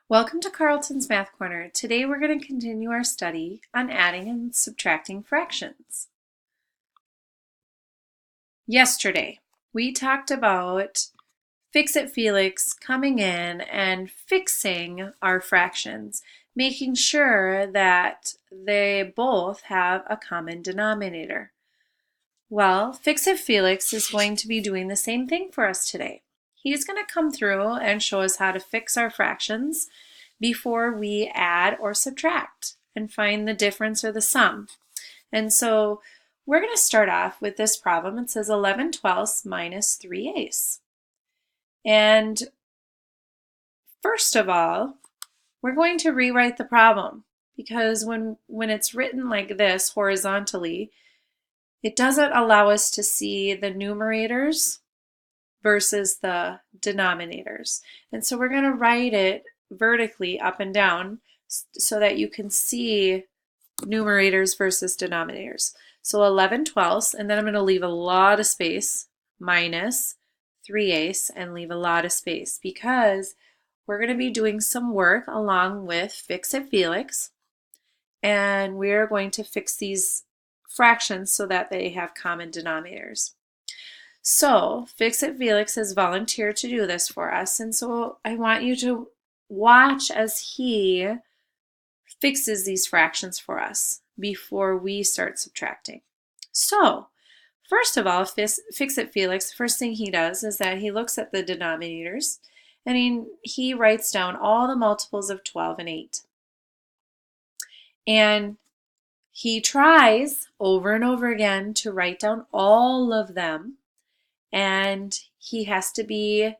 Welcome to Carlton's Math Corner. Today we're going to continue our study on adding and subtracting fractions. Yesterday we talked about Fix-It Felix coming in and fixing our fractions, making sure that they both have a common denominator. Well, Fix-It Felix is going to be doing the same thing for us today. He's going to come through and show us how to fix our fractions before we add or subtract and find the difference or the sum. And so we're going to start off with this problem. It says 11/12 minus 3/8. And first of all, we're going to rewrite the problem because when it's written like this horizontally, it doesn't allow us to see the numerators versus the denominators. And so we're going to write it vertically up and down so that you can see numerators versus denominators. So 11/12, and then I'm going to leave a lot of space, minus 3/8, and leave a lot of space because we're going to be doing some work along with Fix-It Felix, and we're going to fix these fractions so that they have common denominators. So Fix-It Felix has volunteered to do this for us, and so I want you to watch as he fixes these fractions for us before we start subtracting. So first of all, Fix-It Felix, the first thing he does is that he looks at the denominators and he writes down all the multiples of 12 and 8. And he tries over and over again to write down all of them, and he has to be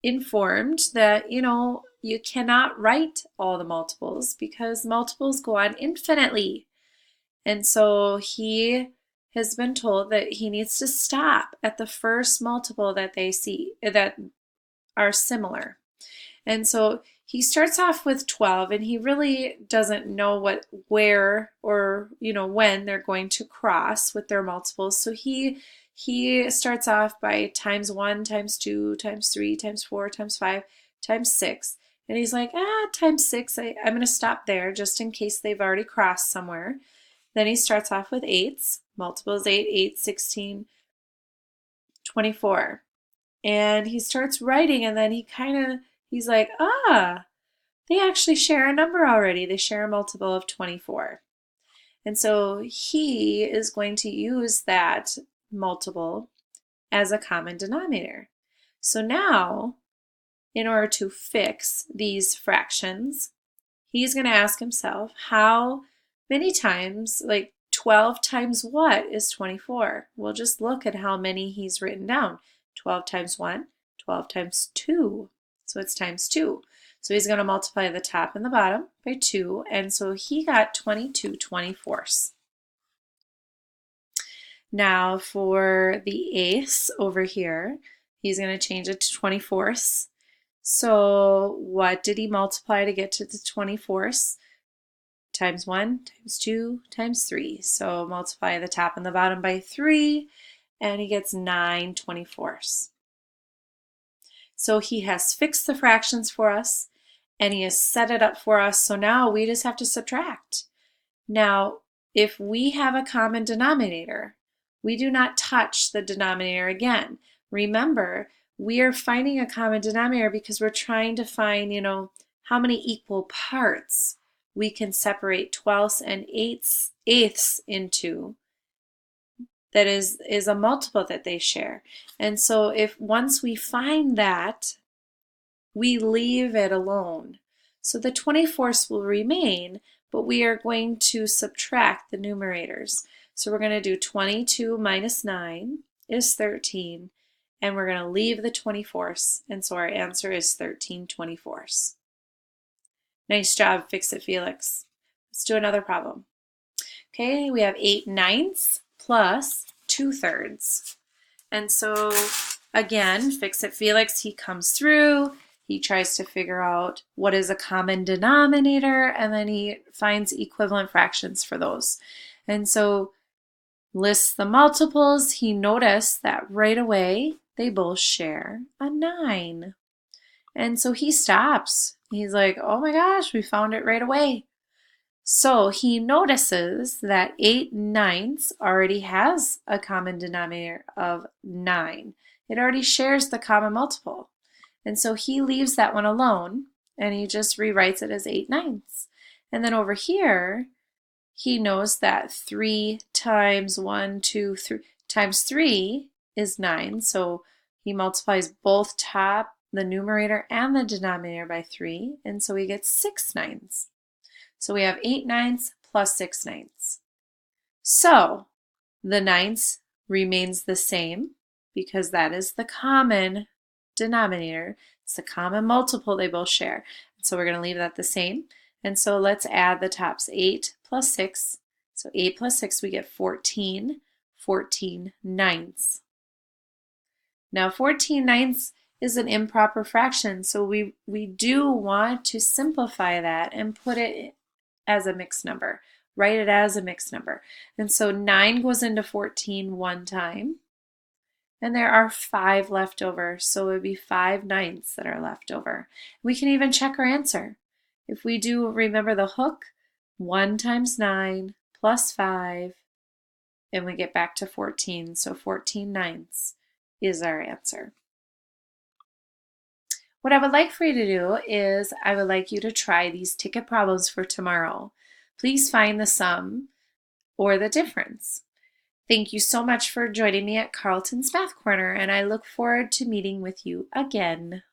informed that, you cannot write all the multiples because multiples go on infinitely. And so he has been told that he needs to stop at the first multiple that they see that are similar. And so he starts off with 12, and he really doesn't know where or when they're going to cross with their multiples. So he starts off by times 1, times 2, times 3, times 4, times 5, times 6. And he's like, times 6, I'm going to stop there just in case they've already crossed somewhere. Then he starts off with 8s. Multiples 8, 8, 16, 24. And he starts writing, and then he's like, they actually share a number already. They share a multiple of 24. And so he is going to use that multiple as a common denominator. So now, in order to fix these fractions, he's going to ask himself how many times, like 12 times what is 24? We'll just look at how many he's written down. 12 times 1, 12 times 2. So it's times 2. So he's going to multiply the top and the bottom by 2, and so he got 22/24. Now for the eighths over here, he's going to change it to 24ths. So what did he multiply to get to the 24ths? Times 1, times 2, times 3. So multiply the top and the bottom by 3, and he gets 9/24. So he has fixed the fractions for us, and he has set it up for us. So now we just have to subtract. Now, if we have a common denominator, we do not touch the denominator again. Remember, we are finding a common denominator because we're trying to find, how many equal parts we can separate 12ths and eighths into. That is a multiple that they share. And so if once we find that, we leave it alone. So the 24ths will remain, but we are going to subtract the numerators. So we're going to do 22 minus 9 is 13, and we're going to leave the 24ths, and so our answer is 13/24. Nice job, Fix-It Felix. Let's do another problem. Okay, we have 8/9 plus 2/3. And so again, Fix-It Felix, he comes through, he tries to figure out what is a common denominator, and then he finds equivalent fractions for those. And so lists the multiples. He noticed that right away they both share a 9. And so he stops. He's like, oh my gosh, we found it right away. So he notices that 8/9 already has a common denominator of 9. It already shares the common multiple. And so he leaves that one alone and he just rewrites it as 8/9. And then over here, he knows that 3 times 1, 2, 3 times 3 is 9. So he multiplies both the numerator and the denominator by 3. And so he gets 6/9. So we have 8/9 plus 6/9. So the 9 remains the same because that is the common denominator. It's the common multiple they both share. So we're going to leave that the same. And so let's add the tops. 8 plus 6. So 8 plus 6, we get 14. 14/9. Now 14/9 is an improper fraction, so we do want to simplify that and put it as a mixed number. Write it as a mixed number. And so 9 goes into 14 one time, and there are 5 left over, so it would be 5/9 that are left over. We can even check our answer. If we do remember the hook, 1 times 9 plus 5, and we get back to 14, so 14/9 is our answer. What I would like for you to do is I would like you to try these ticket problems for tomorrow. Please find the sum or the difference. Thank you so much for joining me at Carlton's Math Corner, and I look forward to meeting with you again.